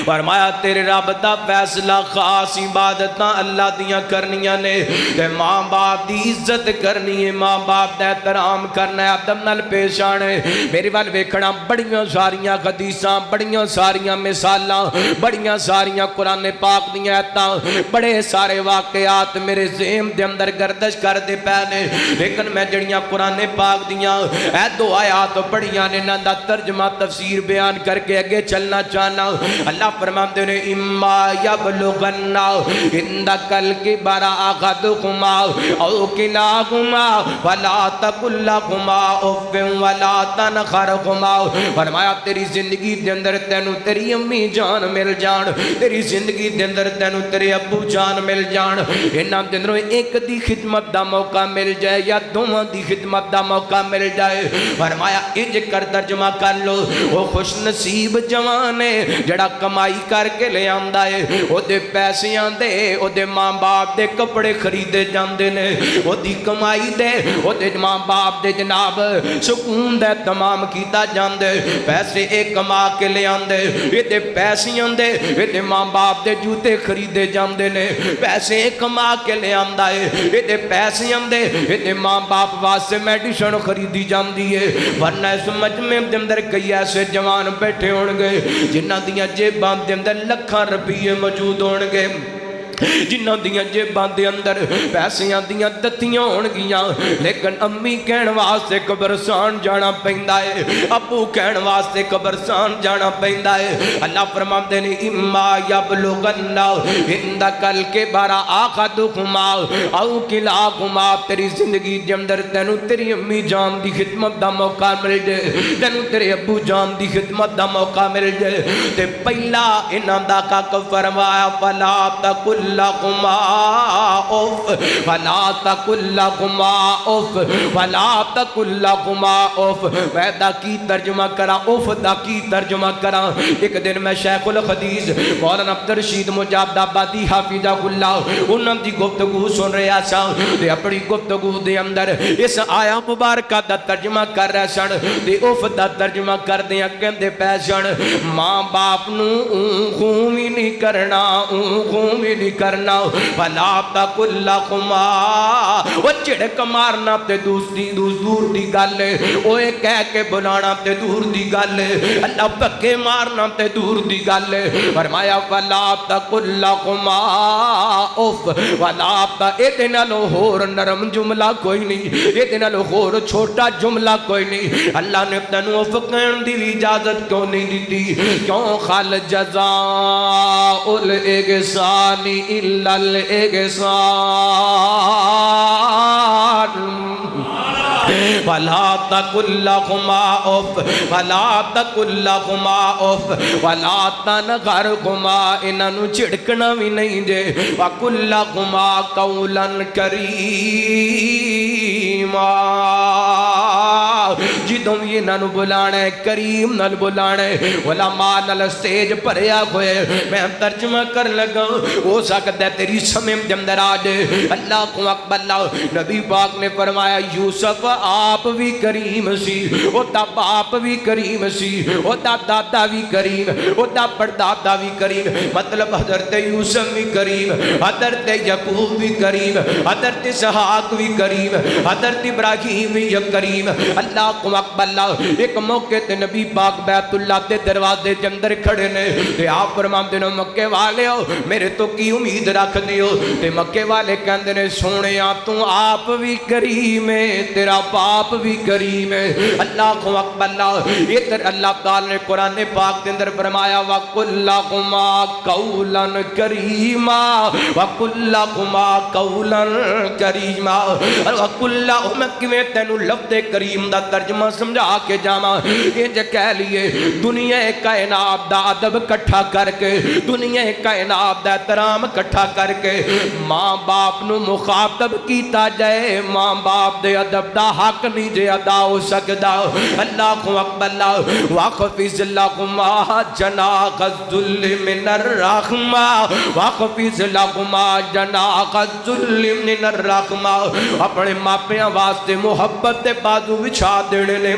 فرمایا تیرے رب دا فیصلہ خاص عبادتاں اللہ دیاں کرنیاں نے تے ماں باپ دی عزت کرنی ہے ماں باپ دا احترام کرنا ہے ادب نال پیش آنے میرے وال ویکھنا بڑیاں ساریاں حدیثاں بڑیاں ساریاں مثالاں بڑیاں ساریاں قرآن پاک دیاں آیتاں بڑے سارے واقعات میرے ذہن دے اندر گردش کر دے پہنے لیکن میں جڑیاں قرآن پاک دیاں اے دو آیات بڑیاں نے نہ دا ترجمہ تفسیر بیان کر کے اگے چلنا چاہنا اللہ فرماتے ہیں اما یبلغن عندک الکبر احدہما او کلاہما ولا تقل لہما اف ولا تنہرہما فرمایا تیری زندگی دے اندر تینوں تیری امی جان مل جان تیری زندگی دے اندر تینوں تیرے ابو جان مل جان انہاں دے اندروں ایک دی خدمت دا موقع مل جائے یا دوواں دی خدمت دا موقع مل جائے فرمایا انج کر ترجمہ کر لو او خوش نصیب جوان ہے جڑا کمائی کر کے لے آندا ہے او دے پیسیاں دے او دے ماں باپ دے کپڑے خریدے جاندے نے او دی کمائی دے او دے ماں باپ دے جناب سکون دے تمام کیتا جاندے پیسے ایک کما کے لے آندے اے دے پیسیاں دے اے دے ماں باپ دے جوتے خریدے جاندے نے پیسے ایک کما کے لے آندا ہے اے دے پیسیاں دے اے دے ماں باپ واسطے میڈیسن خریدی جاندی ہے ورنہ اس مجمع دے اندر کئی ایسے جوان بیٹھے ہون گے جنہاں دیاں جیباں دے اندر لکھاں روپیے موجود ہون گے جنہاں دیاں جیباں دے اندر پیسیاں دیاں دتیاں ہون گیاں لیکن امی کہن واسطے قبرستان جانا پیندا ہے ابو کہن واسطے قبرستان جانا پیندا ہے اللہ فرماندے نے اما یبلغن عندک الکبر احدہما او کلاہما تیری زندگی دے اندر تینوں تیری امی جان دی خدمت دا موقع مل جائے تینوں تیرے ابو جان دی خدمت دا موقع مل جائے تے پہلا انہاں دا کا فرمایا فلا تقل لہما اف فلا تقل لہما اف فلا تقل لہما اف میں دا کی ترجمہ کرا اف دا کی ترجمہ کرا ایک دن میں شیخ الحدیث مولانا عبدالرشید مجاب آبادی حافظہ اللہ انہوں دی گفتگو سن رہا سا تے اپنی گفتگو دے اندر اس آیا مبارکہ دا ترجمہ کر رہا سن تے اف دا ترجمہ کر دیا کہندے پیسن ماں باپ نو خومی نہیں کرنا خومی نہیں کرنا فلا تقل لہما وہ چڑک مارنا تے دور دی گل اوے کہہ کے بلانا تے دور دی گل اللہ پکے مارنا تے دور دی گل فرمایا فلا تقل لہما اف ولا اے نالو ہور نرم جملہ کوئی نہیں اے نالو ہور چھوٹا جملہ کوئی نہیں اللہ نے تینوں اف کہن دی اجازت کیوں نہیں دیتی کیوں خال جزاء الاحسان الا الاحسان ولا تقل لهما اف ولا تقل لهما اف ولا تنهرهما انہاں چھڑکنا بھی نہیں دے وقل لهما قولا کریما جدوں بھی انہاں نو بلانا ہے کریم نال بلانا ہے علماء نال سٹیج بھریا ہوئے میں ترجمہ کر لگا ہو سکتا ہے تیری سمجھ دے اندر آ جائے اللہ کو اکبر اللہ نبی پاک نے فرمایا یوسف آپ بھی کریم سی او دا باپ بھی کریم سی او دا دادا بھی کریم او دا پردادا بھی کریم مطلب حضرت یوسف بھی کریم حضرت یعقوب بھی کریم حضرت اسحاق بھی کریم حضرت ابراہیم بھی کریم اللہ کو اکبر اللہ ایک موقع تے نبی پاک بیت اللہ دے دروازے دے اندر کھڑے نے تے آپ فرماندے نے مکے والے ہو میرے تو کی امید رکھ دیو تے مکے والے کہندے نے سونیا تو آپ بھی کریم ہے تیرا باپ بھی کریم ہے اللہ کو اکبر اللہ ادھر اللہ تعالی نے قرآن پاک دے اندر فرمایا وَقُلْ لَهُمَا قَوْلًا كَرِيمًا وَقُلْ لَهُمَا قَوْلًا كَرِيمًا وَقُلْ لَهُمَا کیویں تینوں لفظ کریم دا ترجمہ سمجھا کے جاواں یہ جو کہہ لیے دنیا کائنات دا ادب کٹھا کر کے دنیا کائنات دا احترام کٹھا کر کے ماں باپ نو مخاطب کیتا جائے ماں باپ دے ادب دا حق نہیں جے ادا ہو سکدا اللہ کو اکبر اللہ وَاخْفِضْ لَهُمَا جَنَاحَ الذُّلِّ مِنَ الرَّحْمَةِ وَاخْفِضْ لَهُمَا جَنَاحَ الذُّلِّ مِنَ الرَّحْمَةِ اپنے ماپیاں واسطے محبت دے بازو بچھا دینے نے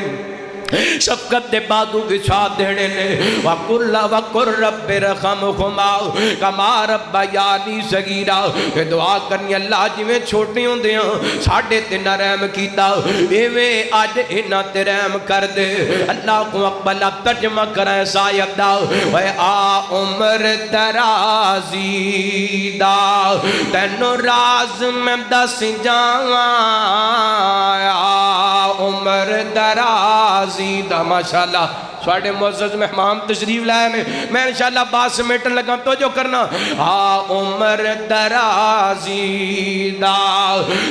شفقت دے بازو بچھا دینے نے وَقُلْ رَبِّ ارْحَمْهُمَا كَمَا رَبَّيَانِي صَغِيرًا یہ دعا کرنی اللہ جی میں چھوٹے ہوں دے ساڑھے تے نہ رحم کیتا ایویں آج انہ تے رحم کر دے اللہ کو اقبلہ ترجمہ کرائے سایت دا وے آ عمر درازی دا تینو راز میں دس جاواں آ عمر درازی دا ماشاءاللہ سواڑے معزز مہمان تشریف لائے میں انشاءاللہ بات سمیٹن لگا تو جو کرنا عمر درازی دا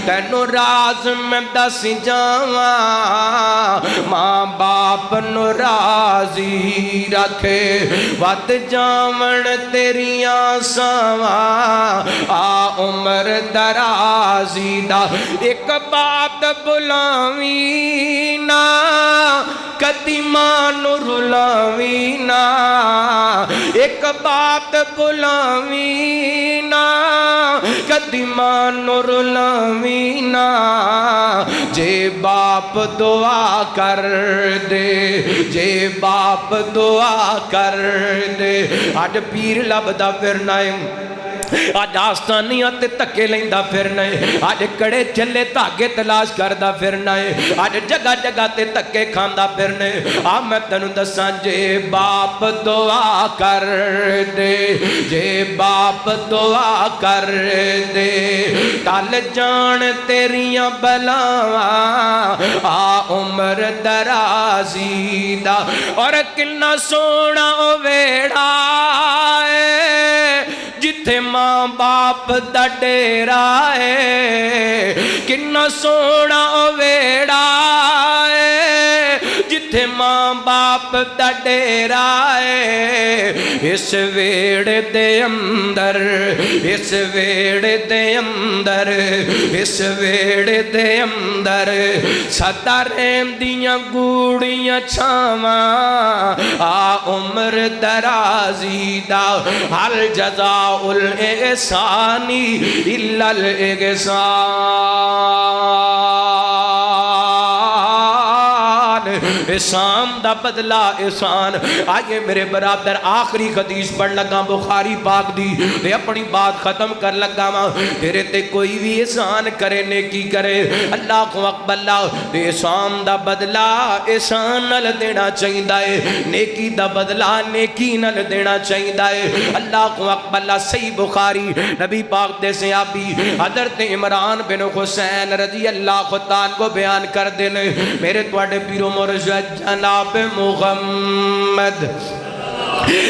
تینو راز میں دس جاواں ماں باپ نو راضی رکھے ود جاون تیریاں ساواں عمر درازی دا ایک بات بلاوی نا کدی مانو رلاوی نا ایک بات بلاوی نا کدی مانو رلاوی نا جے باپ دعا کر دے جے باپ دعا کر دے آج پیر لبدا پھرنا ہے آج آستانیاں تے تکے لیندہ پھرنا ہے آج کڑے چلے تاگے تلاش کردہ پھرنا ہے آج جگہ جگہ تے تکے کھاندہ پھرنا ہے میں تنو دساں جے باپ دعا کر دے جے باپ دعا کر دے ٹال جان تیریاں بلاواں عمر درازی دا اور کلنا سونا ویڑا ہے جتھے ماں باپ دا ڈیرا ہے کنا سونا ویڑا ہے جتھے ماں باپ دا ڈیرا ہے اس ویڑ دے اندر اس ویڑ دے اندر اس ویڑ دے اندر سدا رحم دیاں گوڑیاں چھاواں عمر درازی دا حل جزا الاحسانی الا الاحسان احسان دا بدلہ احسان آئیے میرے برادر آخری حدیث پڑھ لگا بخاری پاک دی دے اپنی بات ختم کر لگا ماں تیرے تے کوئی بھی احسان کرے نیکی کرے اللہ کو اکبر اللہ دے احسان دا بدلہ احسان نل دینا چاہیے دائے نیکی دا بدلہ نیکی نل دینا چاہیے دائے اللہ کو اکبر اللہ صحیح بخاری نبی پاک دے سے آبی حضرت عمران بن حسین رضی اللہ خطان کو بیان کر دینے میرے توڑے پیرو مرشد جناب محمد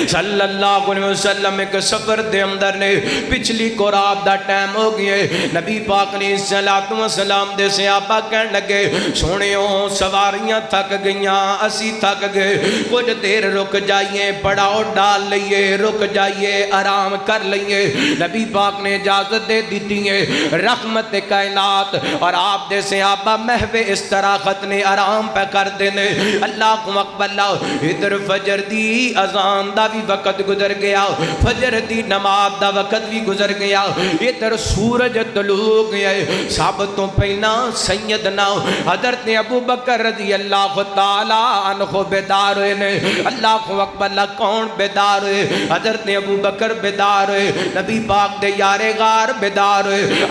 صلی اللہ علیہ وسلم ایک سفر دے اندر نے پچھلی کو رات دا ٹائم ہو گئے نبی پاک علیہ السلام دے صحابہ کہن لگے سونیوں سواریاں تھک گئیاں اسی تھک گئے کچھ دیر رک جائیے پڑاؤ ڈال لئیے رک جائیے آرام کر لئیے نبی پاک نے اجازت دے دیتی ہے رحمت کائنات اور آپ دے صحابہ محو استراحت نے آرام پہ کر دینے اللہ کو اکبر ادھر فجر دی اذان دا بھی وقت گزر گیا فجر دی نماز دا وقت بھی گزر گیا ادھر سورج طلوع گیا ثابتوں پہنا سیدنا حضرت ابو بکر رضی اللہ تعالی عنہ بیدار ہوئے اللہ کو اکبر اللہ کون بیدار ہوئے حضرت ابو بکر بیدار ہوئے نبی پاک دے یار غار بیدار ہوئے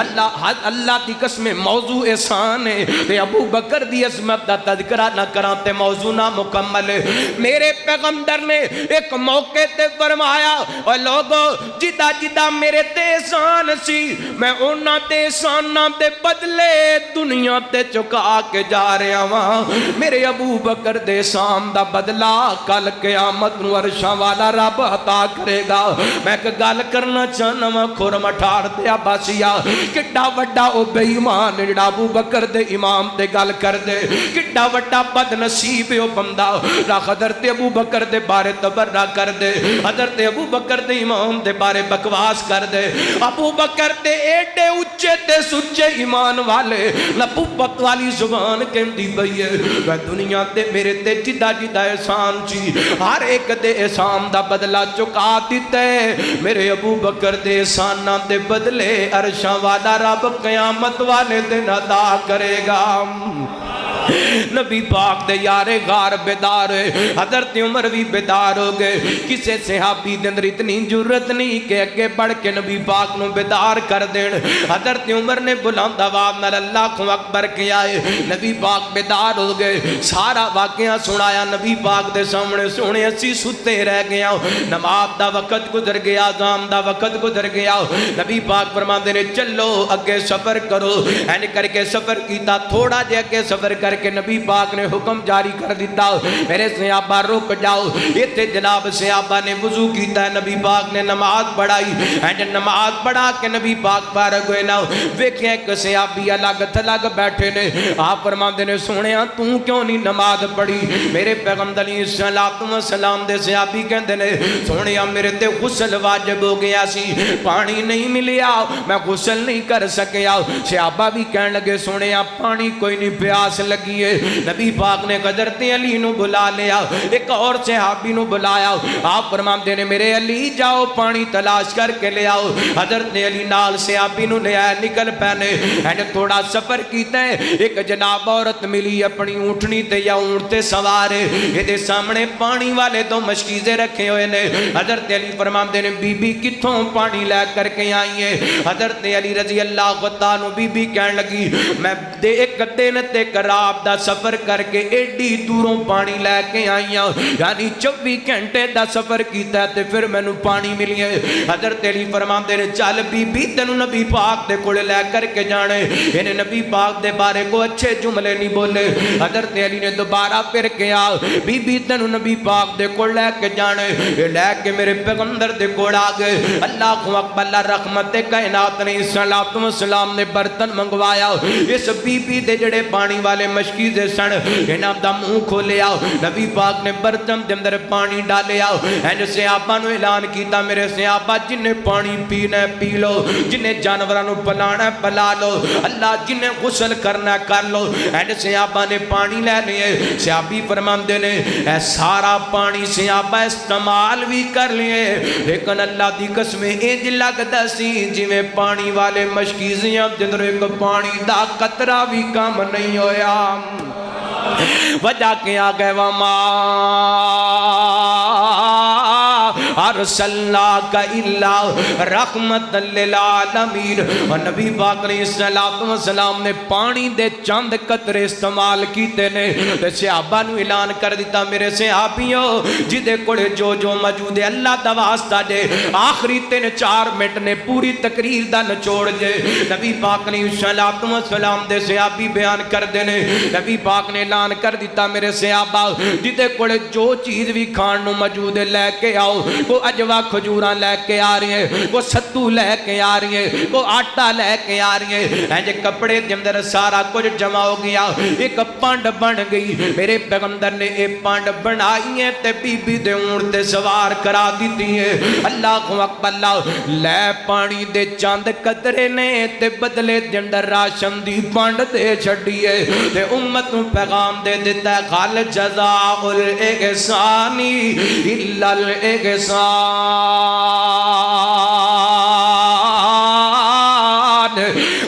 اللہ دی قسم موضوع احسان ہے تے ابو بکر دی عظمت دا تذکرہ نہ کراتے موضوع نہ مکمل ہے میرے پیغمبر نے ایک موقع تے فرمایا اور لوگو جدہ جدہ میرے تے احسان سی میں انہاں تے احساناں دے بدلے دنیا تے چکا کے جا رہا ہاں میرے ابو بکر دے احسان دا بدلہ کل قیامت نو عرشاں والا رب عطا کرے گا میں ایک گل کرنا چاہنا وا کھرم اٹھار دیا باسیا کڈا وڈا او بے ایمان جڑا ابو بکر دے امام تے گل کر دے کڈا وڈا بد نصیب او بندہ حضرت ابو بکر دے بارے تبرہ کر دے حضرت ابو بکر دے امام دے بارے بکواس کر دے ابو بکر دے ایڈے اچھے تے سچے ایمان والے نبوت والی زبان کہندی پئی ہے میں دنیا تے میرے تے جدا جدا احسان چی ہر ایک دے احسان دا بدلہ چکا دیتے میرے ابو بکر دے احساناں دے بدلے عرشاں والا رب قیامت والے دن ادا کرے گا نبی پاک دے یار غار بیدار ہوئے حضرت عمر بھی بیدار ہو گئے کسے صحابی دے اندر اتنی جرت نہیں کہ اگے بڑھ کے نبی پاک نو بیدار کر دین حضرت عمر نے بلند آواز نال اللہ کو اکبر کیا ہے نبی پاک بیدار ہو گئے سارا واقعہ سنایا نبی پاک دے سامنے سونے اسی ستے رہ گیا نماز دا وقت گزر گیا اذان دا وقت گزر گیا نبی پاک فرماندے نے چلو اگے سفر کرو این کر کے سفر کیتا تھوڑا جے اگے سفر کر کے نبی پاک نے حکم جاری کر دیتا میرے صحابہ رک جاؤ یہ تے جناب صحابہ نے وضو کیتا ہے نبی پاک نے نماز پڑھائی اینڈ نماز پڑھا کے نبی پاک فارغ ہوئے نا ویکھیں ایک صحابی الگ تھلگ بیٹھے نے آپ فرماندے نے سونیا تو کیوں نہیں نماز پڑھی میرے پیغمبر علیہ السلام دے صحابی کہندے نے سونیا میرے تے غسل واجب ہو گیا سی پانی نہیں ملیا میں غسل نہیں کر سکیا صحابہ بھی کہن لگے سونیا پانی کوئی نہیں پیاس لگی ہے نبی پاک نے حضرت علی نو بلا لیا ایک اور صحابی نو بلایا آپ فرماندے نے میرے علی جاؤ پانی تلاش کر کے لے آؤ حضرت علی نال صحابی نو لے آئے نکل پہنے اینڈ تھوڑا سفر کیتا ہے ایک جناب عورت ملی اپنی اونٹنی تے یا اونٹ تے سوار ہے یہ دے سامنے پانی والے تو مشکیزیں رکھے ہوئے نے حضرت علی فرماندے نے بی بی کتھوں پانی لے کر کے آئی ہے حضرت علی رضی اللہ عنہ بی بی کہنے لگی میں ایک دن تے رات دا سفر کر کے ایڈی دوروں پانی لے کے آئی ہوں یعنی 24 گھنٹے دا سفر کیتا ہے تے پھر میں نو پانی ملی ہے حضرت علی فرماندے نے چل بی بی تینو نبی پاک دے کولے لے کر کے جانے انہیں نبی پاک دے بارے کو اچھے جملے نہیں بولے حضرت علی نے دوبارہ پھر کیا بی بی تینو نبی پاک دے کول لے کے جانے یہ لے کے میرے پیغمبر دے کول آ گئے اللہ کو اکبر اللہ رحمت کائنات نے السلام نے برتن منگوایا اس بی بی دے جڑے پانی والے مشکیزے سن انہاں دا منہ کھولیا نبی پاک نے برتن دے اندر پانی ڈالیا اینڈ صحابہ نو اعلان کیتا میرے صحابہ جنہیں پانی پینا ہے پی لو جنہیں جانوراں نو پلانا ہے پلا لو اللہ جنہیں غسل کرنا ہے کر لو اینڈ صحابہ نے پانی لے لیے صحابی فرماندے نے اے سارا پانی صحابہ استعمال بھی کر لیے لیکن اللہ دی قسم انج لگدا سی جویں پانی والے مشکیزیاں جندر ایک پانی دا قطرہ بھی کم نہیں ہویا وجہ کیا گئے وما ارسلناک الا رحمت للعالمین۔ اور نبی پاک علیہ السلام نے پانی دے چند قطرے استعمال کیتے نے تے صحابہ نو اعلان کر دیتا میرے صحابیوں جدے کوڑے جو جو موجود ہے اللہ دا واسطہ جے آخری 3-4 منٹ نے پوری تقریر دا نچوڑ جے۔ نبی پاک علیہ السلام دے صحابی بیان کر دینے نبی پاک نے اعلان کر دیتا میرے صحابہ جدے کوڑے جو چیز بھی کھان نو موجود ہے لے کے آؤ۔ کو اجوا کھجوراں لے کے آ رہی ہیں، کو ستو لے کے آ رہی ہیں، کو آٹا لے کے آ رہی ہیں۔ جے کپڑے دے اندر سارا کچھ جمع ہو گیا، ایک پانڈ بن گئی۔ میرے پیغمبر نے ایک پانڈ بنائی ہے تے بی بی دے اونٹ تے سوار کرا دیتی ہے۔ اللہ اکبر اللہ لے پانی دے چاند قطرے نے تے بدلے دے اندر راشن دی پانڈ دے چھڑی ہے تے امت نو پیغام دے دیتا ہے خال جزاء الاحسانی الا الاحسان۔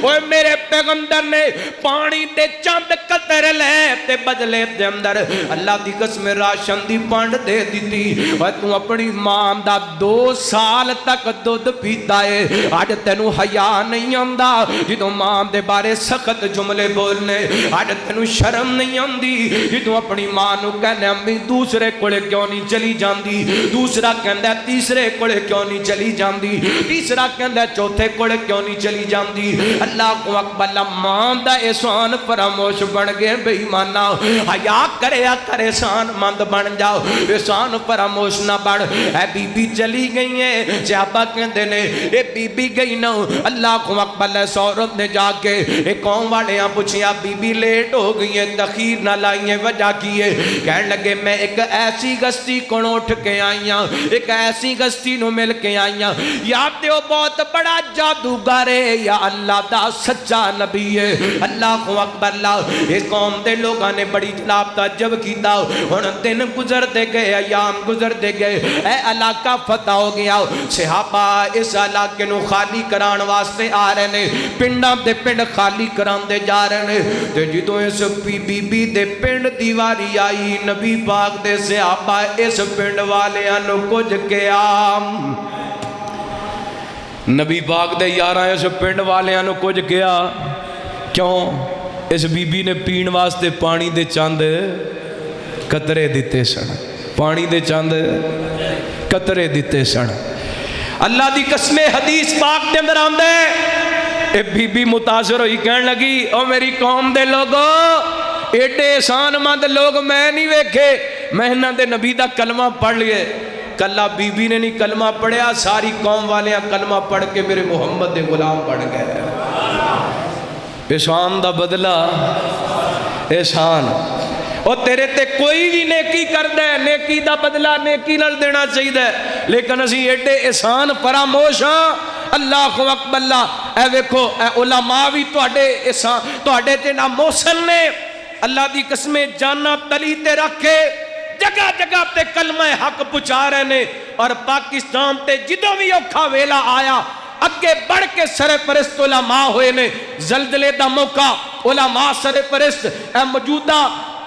اوہ میرے پیغمبر نے پانی دے چند قطر لے تے بدلے دے اندر اللہ دی قسم راشن دی پانڈ دے دیتی۔ اور تو اپنی ماں دا 2 سال تک دودھ پیتا ہے، آج تینو حیا نہیں آندا جدوں ماں دے بارے سخت جملے بولنے، آج تینو شرم نہیں آندی جدوں اپنی ماں نو کہنے امی دوسرے کولے کیوں نہیں چلی جاندی، دوسرا کہندا تیسرے کولے کیوں نہیں چلی جاندی، تیسرا کہندا چوتھے کولے کیوں نہیں چلی جاندی۔ اللہ اکبر ماں دا احسان فراموش بن گئے بے ایمانا، حیا کریا کر احسان مند بن جاؤ، احسان فراموش نہ بن۔ اے بی بی چلی گئی ہیں، صحابہ کہندے نے اے بی بی گئی نا۔ اللہ اکبر سورت نے جا کے ایک قوم والے ہاں پوچھیا بی بی لیٹ ہو گئی ہیں تخیر نہ لائی ہیں وجہ کی ہے؟ کہنے لگے میں ایک ایسی گستی کو اٹھ کے آئی ہوں، ایک ایسی گستی نو مل کے آئی ہوں، یا تے وہ بہت بڑا جادوگر ہے یا اللہ دا سچا نبی ہے۔ اللہ اکبر اللہ اس قوم دے لوگاں نے بڑی جناب تعجب کیتا، ہن دن گزر دے گئے ایام گزر دے گئے، اے علاقہ فتح ہو گیا، صحابہ اس علاقے نو خالی کران واسطے آ رہے نے، پنڈاں دے پنڈ خالی کران دے جا رہے نے۔ تے جدوں اس بی بی دے پنڈ دیواری آئی نبی پاک دے صحابہ اس پنڈ والیاں نو کچھ کیا، نبی پاک دے یاراں اس پنڈ والیاں نو کچھ کیا کیوں؟ اس بی بی نے پین واسطے پانی دے چاند قطرے دیتے سن، پانی دے چاند قطرے دیتے سن۔ اللہ دی قسم حدیث پاک دے اندر آندے اے بی بی متاثر ہوئی کہنے لگی او میری قوم دے لوگو ایڈے احسان مند لوگ میں نہیں ویکھے، میں انہاں دے نبی دا کلمہ پڑھ لیے۔ کلا بی بی نے نہیں کلمہ پڑھیا، ساری قوم والے کلمہ پڑھ کے میرے محمد دے غلام بن گئے۔ احسان دا بدلہ احسان، اور تیرے تے کوئی بھی نیکی کر دے نیکی دا بدلہ نیکی نال دینا چاہیے، لیکن اسی ایڈے احسان فراموش ہاں۔ اللہ اکبر اللہ اے ویکھو اے علماء بھی تواڈے تے نا محسن نے اللہ دی قسمیں جانا تلی تے رکھے، جگہ جگہ تے کلمہ حق پہنچا رہے نے، اور پاکستان تے جدوں بھی اوکھا ویلا آیا اگے بڑھ کے سرپرست علماء ہوئے نے۔ زلزلے دا موقع علماء سرپرست، اے موجودہ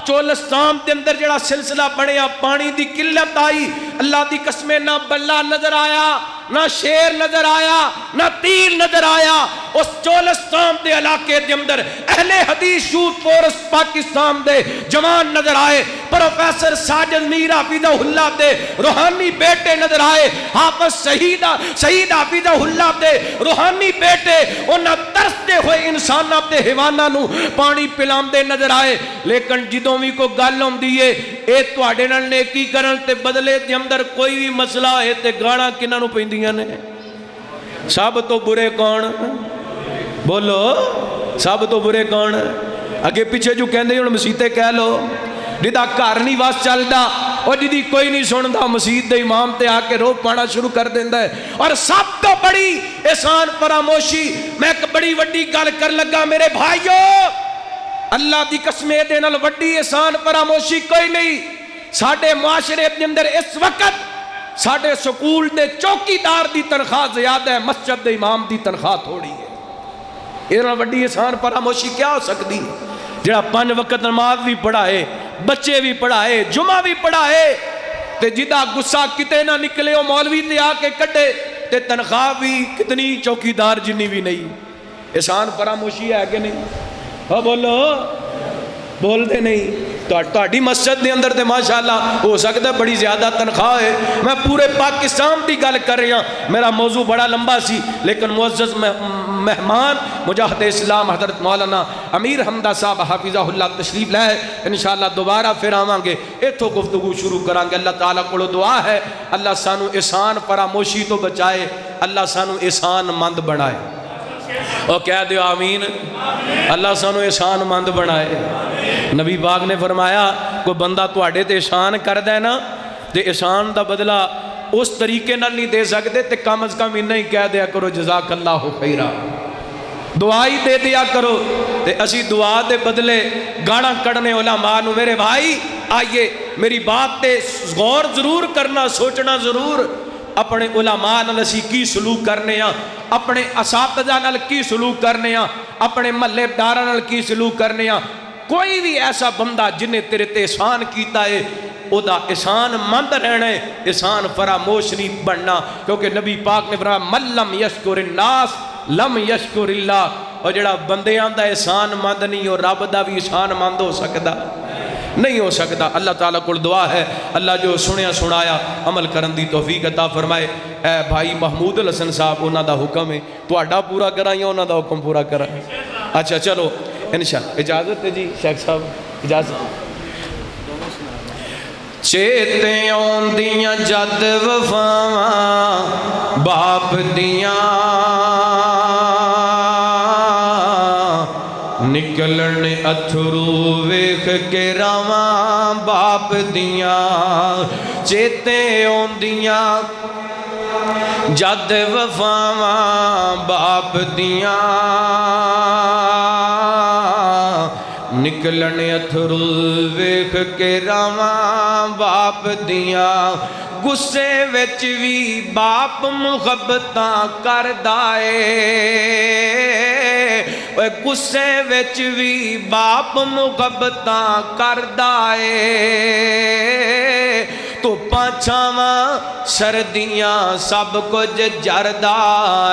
چولستان دے اندر جڑا سلسلہ بڑھیا پانی دی قلت آئی، اللہ دی قسمیں نہ بلہ نظر آیا، نہ شیر نظر آیا، نہ تیر نظر آیا۔ اس چولستان دے علاقے دے اندر اہل حدیث شوٹ فورس پاکستان دے جوان نظر آئے، پروفیسر ساجد میر حافظہ اللہ دے روحانی بیٹے نظر آئے، حافظ شہید حافظہ اللہ دے روحانی بیٹے، انہاں ترستے ہوئے انساناں تے حیواناں نو پانی پلان دے نظر آئے۔ لیکن جدوں بھی کوئی گل ہوندی ہے اے تواڈے نال نیکی کرن تے بدلے دے اندر کوئی بھی مسئلہ ہے تے گاڑاں کنہاں نو پیندیاں نے؟ سب تو برے کون؟ بولو سب تو برے کون؟ اگے پیچھے جو کہندے ہن مسیتے کہہ لو، جدا گھر نہیں واس چلدا اور جدی کوئی نہیں سندا مسجد دے امام تے آ کے رو پانا شروع کر دیندا ہے۔ اور سب تو بڑی احسان فراموشی، میں ایک بڑی وڈی گل کر لگا میرے بھائیو، اللہ دی قسم دے نال وڈی احسان فراموشی کوئی نہیں۔ ساڈے معاشرے دے اندر اس وقت ساڈے سکول دے چوکیدار دی تنخواہ زیادہ ہے، مسجد دے امام دی تنخواہ تھوڑی ہے۔ یہ نال وڈی احسان فراموشی کیا ہو سکتی؟ جڑا 5 وقت نماز بھی پڑھائے، بچے بھی پڑھائے، جمعہ بھی پڑھائے، تے جدا گسا کتے نہ نکلے او مولوی تے آ کے کٹے تے تنخواہ بھی کتنی چوکیدار جنی بھی نہیں. احسان فراموشی ہے کہ نہیں؟ ہاں بولو، بول دے نہیں. تہاڈی مسجد دے اندر تے ماشاءاللہ ہو سکتا ہے بڑی زیادہ تنخواہ ہے. میں پورے پاکستان دی گل کر رہا، میرا موضوع بڑا لمبا سی، لیکن معزز مہمان مجاہد اسلام حضرت مولانا امیر حمدہ صاحب حافظہ اللہ تشریف لائے. انشاءاللہ دوبارہ پھر آواں گے، ایتھوں گفتگو شروع کران گے. اللہ تعالیٰ کو دعا ہے اللہ سانو احسان فراموشی تو بچائے، اللہ سانو احسان مند بنائے. اور کہہ دیو آمین. اللہ سانو احسان مند بنائے. نبی پاک نے فرمایا کوئی بندہ تواڈے تے احسان کردا ہے نا تے احسان دا بدلہ اس طریقے نال نہیں دے سکتے تے کم از کم انہی کہہ دیا کرو جزاک اللہ خیرا، دعا ہی دے دیا کرو. تے اسی دعا دے بدلے گاڑاں کڑنے علماء نو. میرے بھائی آئیے میری بات تے غور ضرور کرنا، سوچنا ضرور. اپنے علماء نال اسی کی سلوک کرنے ہاں، اپنے اساتذہ نال کی سلوک کرنے ہاں، اپنے محلے داراں نال کی سلوک کرنے ہاں. کوئی بھی ایسا بندہ جنہیں تیرے تے احسان کیتا ہے او دا احسان مند رہنا ہے، احسان فراموش نہیں بننا. کیونکہ نبی پاک نے فرمایا من لم یشکر الناس لم یشکر اللہ. اور جڑا بندیاں دا احسان مند نہیں ہو رب دا بھی احسان مند ہو سکتا نہیں ہو سکتا. اللہ تعالیٰ کو دعا ہے اللہ جو سنیا سنایا عمل کرن دی توفیق عطا فرمائے. اے بھائی محمود الحسن صاحب انہاں دا حکم ہے تہاڈا پورا کرائیں یا انہاں دا حکم پورا کرائیں؟ اچھا چلو انشاءاللہ اجازت ہے جی شیخ صاحب اجازت. چیتے آندیاں جد وفاواں باپ دیاں نکلن اتھرو ویکھ کے راواں باپ دیاں. چیتے آندیاں جد وفاواں باپ دیاں نکلن اتھرو ویکھ کے راواں باپ دیاں. گسے وچ وی باپ محبتاں کردا اے، گسے وچ وی باپ محبتاں کردا اے. تو پاچھاواں سردیاں سب کچھ جردا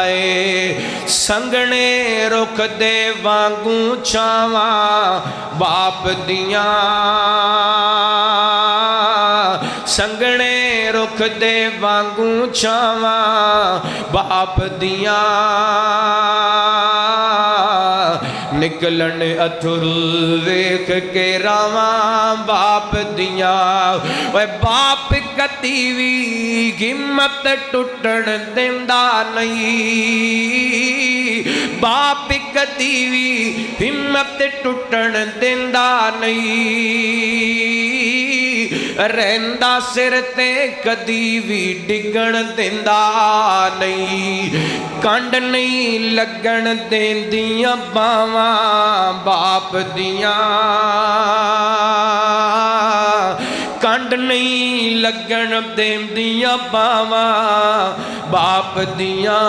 اے. سنگنے رخ دے وانگوں چھاواں باپ دیاں، سنگنے رخ دے وانگوں چھاواں باپ دیاں نکلن اتھرو ویکھ کے راواں باپ دیاں. اوے باپ کتی وی ہمت ٹوٹن دیندا نہیں، باپ کتی وی ہمت ٹوٹن دیندا نہیں. رہندا سر تے کدی وی ڈگن دیندا نہیں. کنڈ نہیں لگن دیندیاں باواں باپ دیاں، کنڈ نہیں لگن دیندیاں باواں باپ دیاں.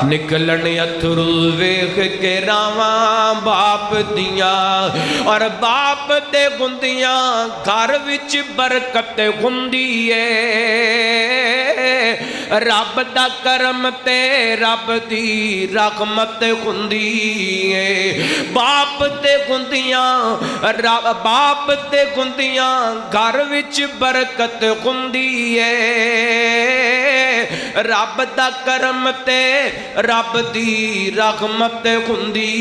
نکلن اتھرو ویکھ کے راواں باپ دیاں. اور باپ دے گندیاں گھر وچ برکت ہوندی اے، رب دا کرم تے رب دی رحمت ہوندی اے. باپ تے گندیاں باپ تے گندیاں گھر وچ برکت ہوندی اے، رب دا کرم تے رب دی رحمت ہوندی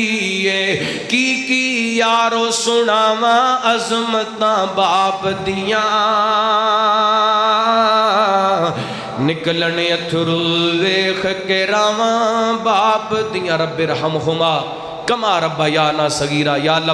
اے. کی یارو سناواں عظمتاں باپ دیاں. نکلن اتھرو ویکھ کے راواں باپ دیاں. رب ارحمہما کما ربیانا صغیرا. یا اللہ